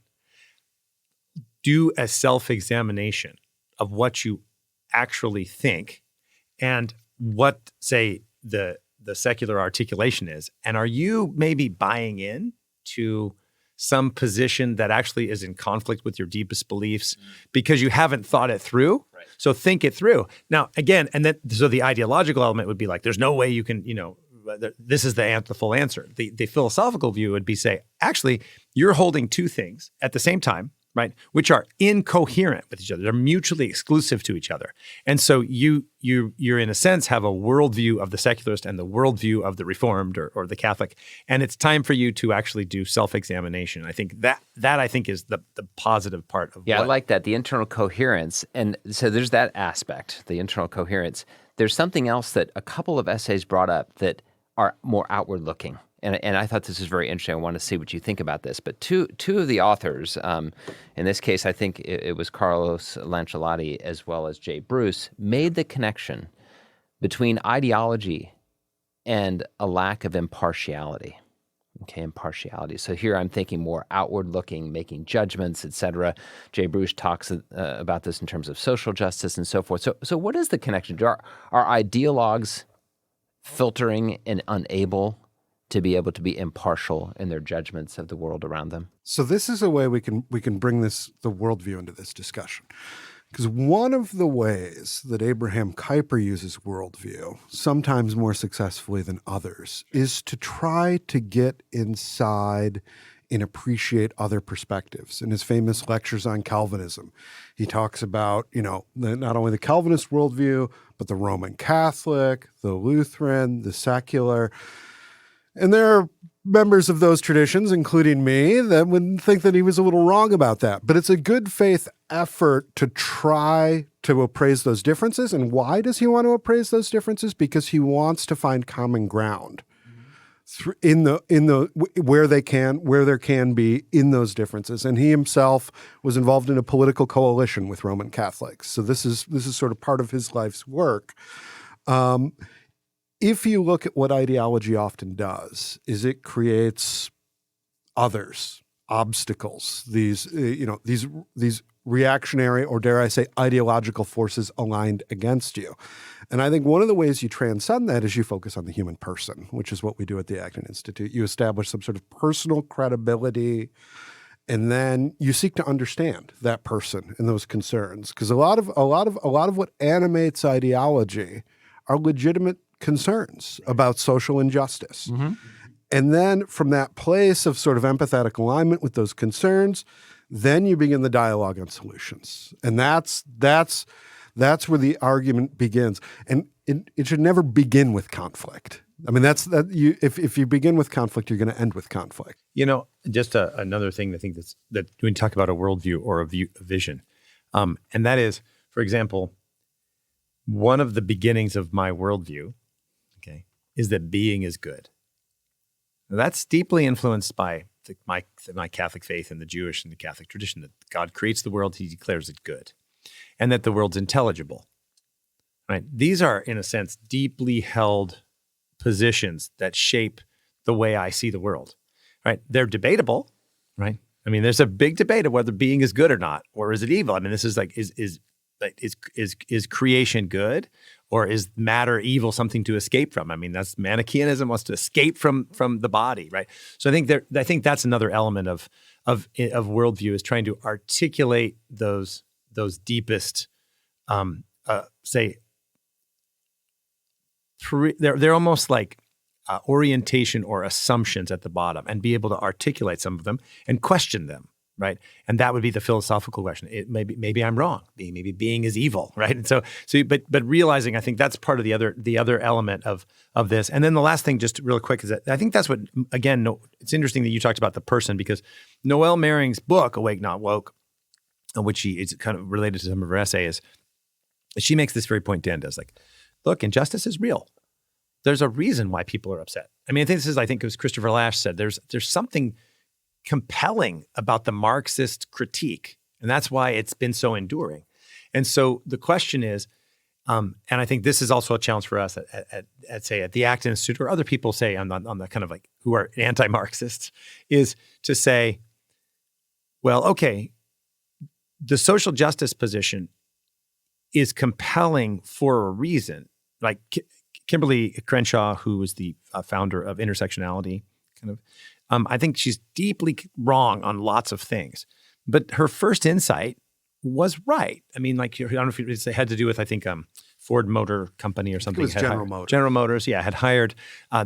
Speaker 2: Do a self-examination of what you actually think and what, say, the secular articulation is. And are you maybe buying in to some position that actually is in conflict with your deepest beliefs because you haven't thought it through? Right. So think it through. Now, again, so the ideological element would be like, there's no way you can, this is the full answer. The philosophical view would be say, actually, you're holding two things at the same time, right, which are incoherent with each other. They're mutually exclusive to each other. And so you're in a sense have a worldview of the secularist and the worldview of the Reformed or the Catholic. And it's time for you to actually do self-examination. I think that I think is the positive part of
Speaker 1: I like that, the internal coherence. And so there's that aspect, the internal coherence. There's something else that a couple of essays brought up that are more outward looking. And I thought this was very interesting. I want to see what you think about this. But two of the authors, in this case, I think it was Carlos Lanciolati as well as Jay Bruce, made the connection between ideology and a lack of impartiality. Okay, impartiality. So here I'm thinking more outward looking, making judgments, et cetera. Jay Bruce talks about this in terms of social justice and so forth. So what is the connection? Are ideologues filtering and unable to be able to be impartial in their judgments of the world around them?
Speaker 3: So this is a way we can bring the worldview into this discussion. Because one of the ways that Abraham Kuyper uses worldview, sometimes more successfully than others, is to try to get inside and appreciate other perspectives. In his famous lectures on Calvinism, he talks about, not only the Calvinist worldview, but the Roman Catholic, the Lutheran, the secular. And there are members of those traditions, including me, that would think that he was a little wrong about that. But it's a good faith effort to try to appraise those differences. And why does he want to appraise those differences? Because he wants to find common ground in the where there can be in those differences. And he himself was involved in a political coalition with Roman Catholics. So this is sort of part of his life's work. If you look at what ideology often does, is it creates others, obstacles, these reactionary, or dare I say, ideological forces aligned against you. And I think one of the ways you transcend that is you focus on the human person, which is what we do at the Acton Institute. You establish some sort of personal credibility, and then you seek to understand that person and those concerns. Because a lot of what animates ideology are legitimate concerns about social injustice.
Speaker 4: Mm-hmm.
Speaker 3: And then from that place of sort of empathetic alignment with those concerns, then you begin the dialogue on solutions. And that's where the argument begins. And it should never begin with conflict. I mean, if you begin with conflict, you're going to end with conflict.
Speaker 2: Just another thing I think that when you talk about a worldview or a vision, and that is, for example, one of the beginnings of my worldview, okay, is that being is good. Now, that's deeply influenced by my Catholic faith and the Jewish and the Catholic tradition, that God creates the world, he declares it good, and that the world's intelligible. Right? These are, in a sense, deeply held positions that shape the way I see the world. Right? They're debatable, right? I mean, there's a big debate of whether being is good or not, or is it evil? I mean, this is like, is creation good, or is matter evil, something to escape from? I mean, that's Manichaeism, wants to escape from the body, right? So I think that's another element of worldview, is trying to articulate those deepest, they're almost like orientation or assumptions at the bottom, and be able to articulate some of them and question them. Right, and that would be the philosophical question. Maybe I'm wrong. Maybe being is evil, right? And but realizing, I think that's part of the other element of this. And then the last thing, just real quick, is that I think that's what, again, it's interesting that you talked about the person, because Noelle Maring's book, Awake Not Woke, which is kind of related to some of her essays, she makes this very point Dan does, like, look, injustice is real. There's a reason why people are upset. I mean, I think it was Christopher Lasch said, there's something compelling about the Marxist critique, and that's why it's been so enduring. And so the question is, and I think this is also a challenge for us at the Acton Institute, or other people say on the kind of like who are anti-Marxists, is to say, well, okay, the social justice position is compelling for a reason. Like Kimberly Crenshaw, who was the founder of Intersectionality, kind of. I think she's deeply wrong on lots of things, but her first insight was right. I mean, like, I don't know if it had to do with, I think, Ford Motor Company or something.
Speaker 3: It was General Motors.
Speaker 2: General Motors, yeah, had hired a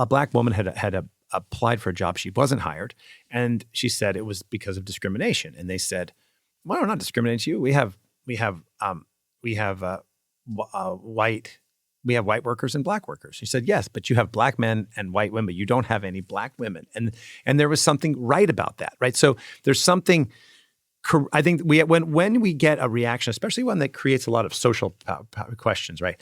Speaker 2: black woman had applied for a job. She wasn't hired, and she said it was because of discrimination. And they said, "Well, we're not discriminating you. We have white workers and black workers." She said, "Yes, but you have black men and white women. You don't have any black women." And there was something right about that, right? So there's something. I think when we get a reaction, especially one that creates a lot of social questions, right?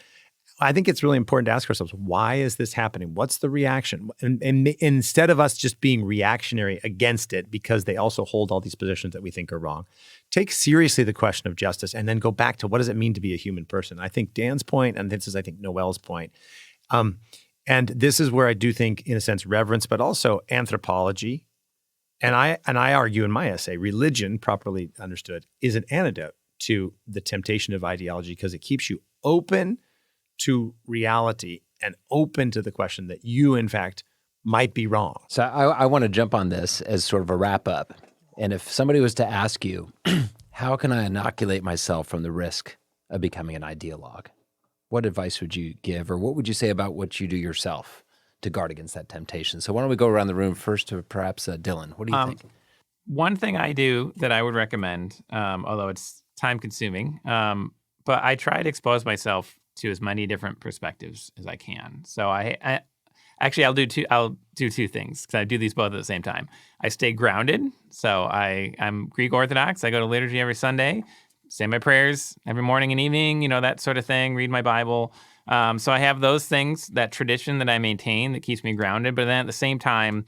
Speaker 2: I think it's really important to ask ourselves, why is this happening? What's the reaction? And instead of us just being reactionary against it because they also hold all these positions that we think are wrong, take seriously the question of justice, and then go back to, what does it mean to be a human person? I think Dan's point, and this is, I think, Noelle's point. And this is where I do think, in a sense, reverence, but also anthropology. And I argue in my essay, religion, properly understood, is an antidote to the temptation of ideology, because it keeps you open to reality and open to the question that you, in fact, might be wrong.
Speaker 1: So I want to jump on this as sort of a wrap up. And if somebody was to ask you, how can I inoculate myself from the risk of becoming an ideologue? What advice would you give, or what would you say about what you do yourself to guard against that temptation? So why don't we go around the room first to perhaps Dylan? What do you think?
Speaker 4: One thing I do that I would recommend, although it's time consuming, but I try to expose myself to as many different perspectives as I can. So I'll do two things, because I do these both at the same time. I stay grounded. So I'm Greek Orthodox. I go to liturgy every Sunday, say my prayers every morning and evening, that sort of thing, read my Bible. So I have those things, that tradition that I maintain that keeps me grounded. But then at the same time,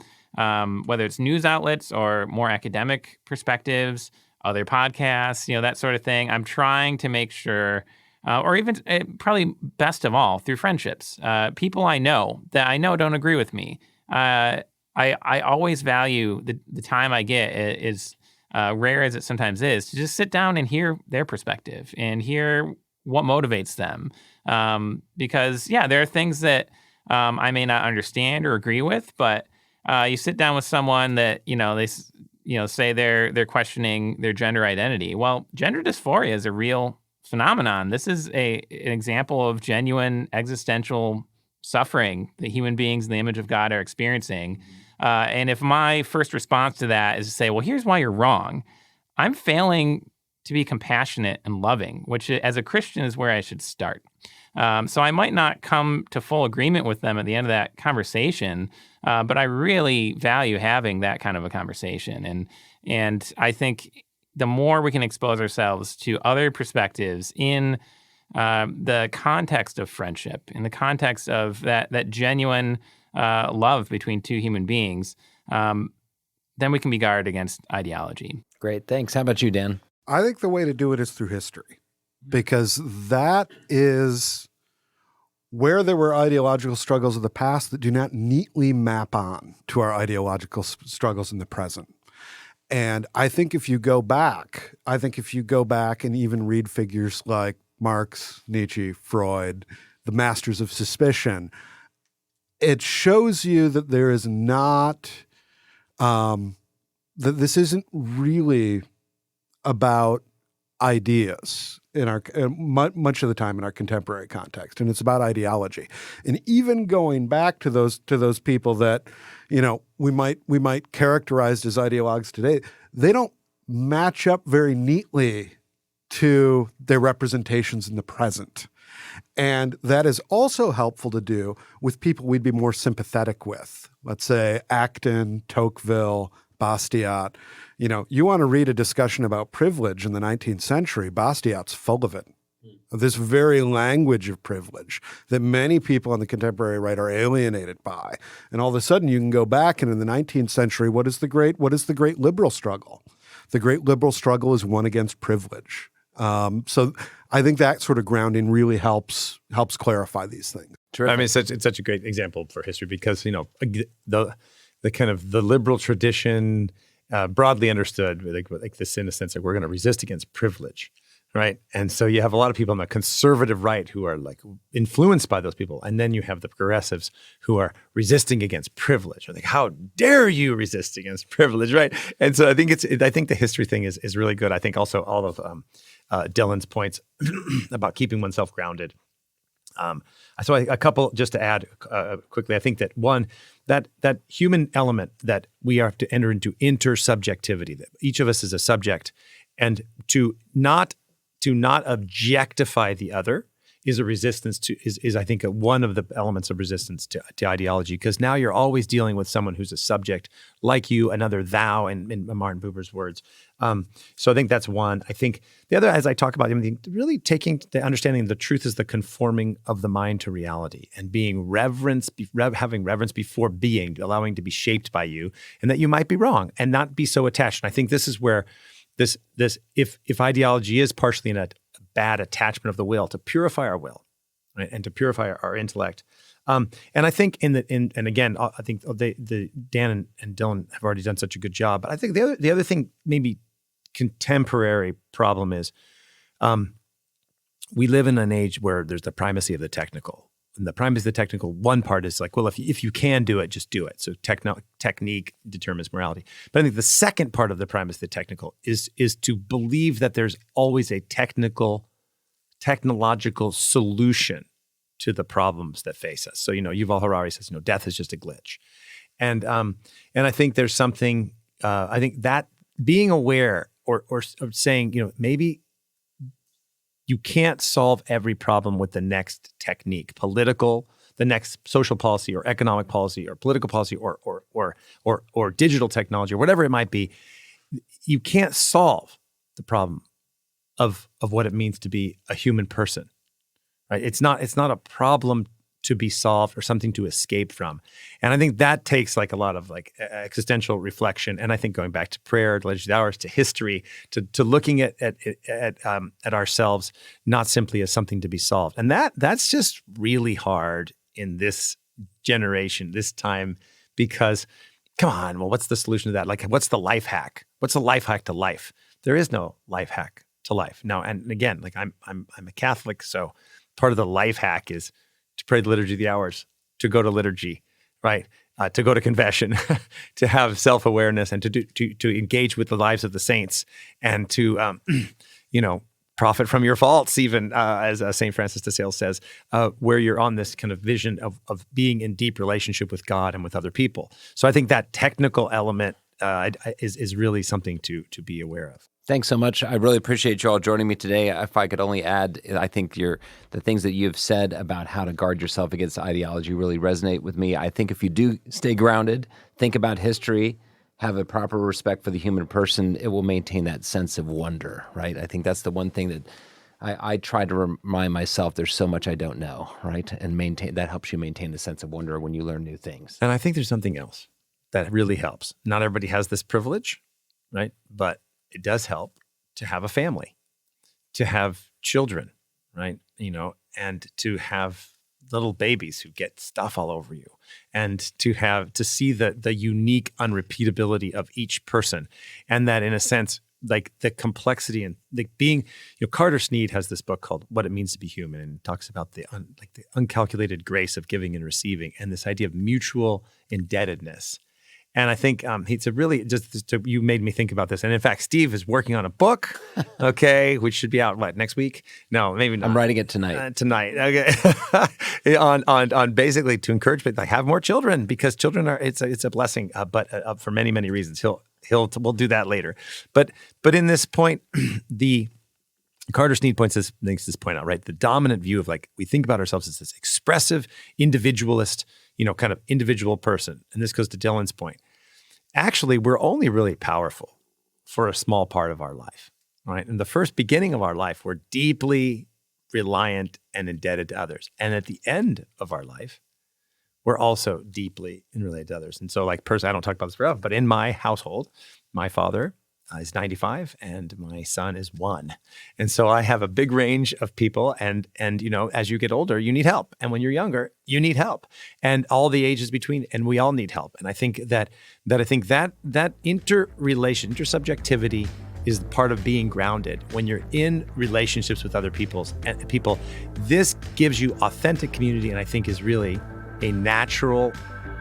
Speaker 4: whether it's news outlets or more academic perspectives, other podcasts, that sort of thing, I'm trying to make sure, or even probably best of all, through friendships, people I know that I know don't agree with me. I always value the time I get is rare as it sometimes is, to just sit down and hear their perspective and hear what motivates them. Because, yeah, there are things that I may not understand or agree with, but you sit down with someone that, say they're questioning their gender identity. Well, gender dysphoria is a real phenomenon. This is an example of genuine existential suffering that human beings in the image of God are experiencing. And if my first response to that is to say, well, here's why you're wrong, I'm failing to be compassionate and loving, which as a Christian is where I should start. So I might not come to full agreement with them at the end of that conversation, but I really value having that kind of a conversation. And I think the more we can expose ourselves to other perspectives in the context of friendship, in the context of that genuine love between two human beings, then we can be guarded against ideology.
Speaker 1: Great. Thanks. How about you, Dan?
Speaker 3: I think the way to do it is through history, because that is where there were ideological struggles of the past that do not neatly map on to our ideological struggles in the present. And I think if you go back and even read figures like Marx, Nietzsche, Freud, the masters of suspicion, it shows you that there is not, that this isn't really about ideas in our much of the time in our contemporary context, and it's about ideology. And even going back to those people that we might characterize as ideologues today, they don't match up very neatly to their representations in the present. And that is also helpful to do with people we'd be more sympathetic with. Let's say Acton, Tocqueville, Bastiat. You want to read a discussion about privilege in the 19th century, Bastiat's full of it. This very language of privilege that many people in the contemporary right are alienated by. And all of a sudden you can go back, and in the 19th century, what is the great liberal struggle? The great liberal struggle is one against privilege. So I think that sort of grounding really helps clarify these things.
Speaker 2: Terrific. I mean, it's such a great example for history because, the kind of the liberal tradition, broadly understood, like this in a sense, like we're going to resist against privilege, right? And so you have a lot of people on the conservative right who are like influenced by those people, and then you have the progressives who are resisting against privilege. Or like, how dare you resist against privilege, right? And so I think the history thing is really good. I think also all of Dylan's points about keeping oneself grounded. So a couple, just to add quickly, I think that one, that human element that we have to enter into intersubjectivity, that each of us is a subject, and to not objectify the other is a resistance to, is I think one of the elements of resistance to ideology, because now you're always dealing with someone who's a subject like you, another thou, in Martin Buber's words. So I think that's one. I think the other, as I talk about, really taking the understanding the truth is the conforming of the mind to reality, and being having reverence before being, allowing to be shaped by you, and that you might be wrong and not be so attached. And I think this is where this if ideology is partially in a bad attachment of the will, to purify our will, right, and to purify our intellect. And I think and again, I think the Dan and Dylan have already done such a good job. But I think the other thing, maybe contemporary problem is, we live in an age where there's the primacy of the technical. And the primacy of the technical, one part is like, well, if you can do it, just do it. So technique determines morality. But I think the second part of the primacy of the technical is to believe that there's always a technological solution to the problems that face us. So, Yuval Harari says, death is just a glitch. And I think there's something, I think that being aware or saying, maybe you can't solve every problem with the next technique, the next social policy or economic policy or political policy or digital technology or whatever it might be. You can't solve the problem of what it means to be a human person, right? It's not a problem to be solved or something to escape from. And I think that takes like a lot of like existential reflection. And I think going back to prayer, to legislative hours, to history, to looking at ourselves, not simply as something to be solved. And that's just really hard in this generation, this time, because come on, well, what's the solution to that? Like, what's the life hack? What's a life hack to life? There is no life hack to life. Now, and again, like I'm a Catholic, so part of the life hack is to pray the Liturgy of the Hours, to go to liturgy, right? To go to confession, to have self-awareness, and to engage with the lives of the saints, and to profit from your faults, even as St. Francis de Sales says, where you're on this kind of vision of being in deep relationship with God and with other people. So I think that technical element is really something to be aware of.
Speaker 1: Thanks so much. I really appreciate you all joining me today. If I could only add, I think the things that you've said about how to guard yourself against ideology really resonate with me. I think if you do stay grounded, think about history, have a proper respect for the human person, it will maintain that sense of wonder, right? I think that's the one thing that I try to remind myself there's so much I don't know, right? And that helps you maintain the sense of wonder when you learn new things.
Speaker 2: And I think there's something else that really helps. Not everybody has this privilege, right? But it does help to have a family, to have children, right? And to have little babies who get stuff all over you, and to see the unique unrepeatability of each person. And that, in a sense, like the complexity and like being, Carter Snead has this book called What It Means to Be Human, and talks about the uncalculated grace of giving and receiving, and this idea of mutual indebtedness. And I think it's a really you made me think about this. And in fact, Steve is working on a book, okay, which should be out next week? No, maybe not.
Speaker 1: I'm writing it tonight.
Speaker 2: Tonight, okay. on basically to encourage people, have more children, because children it's a blessing, but for many, many reasons. We'll do that later. But in this point, the Carter Snead makes this point out, right? The dominant view of we think about ourselves as this expressive, individualist, kind of individual person. And this goes to Dylan's point. Actually, we're only really powerful for a small part of our life, right? In the first beginning of our life, we're deeply reliant and indebted to others. And at the end of our life, we're also deeply related to others. And so personally, I don't talk about this very often, but in my household, my father is 95 and my son is 1. And so I have a big range of people, and as you get older, you need help. And when you're younger, you need help. And all the ages between, and we all need help. And I think that intersubjectivity is part of being grounded. When you're in relationships with other people, this gives you authentic community, and I think is really a natural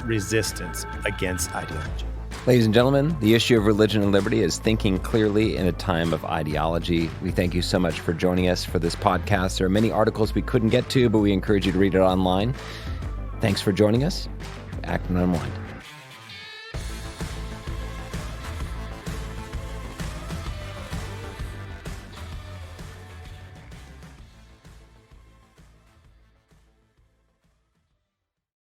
Speaker 2: resistance against ideology.
Speaker 1: Ladies and gentlemen, the issue of religion and liberty is thinking clearly in a time of ideology. We thank you so much for joining us for this podcast. There are many articles we couldn't get to, but we encourage you to read it online. Thanks for joining us. Act and Unwind.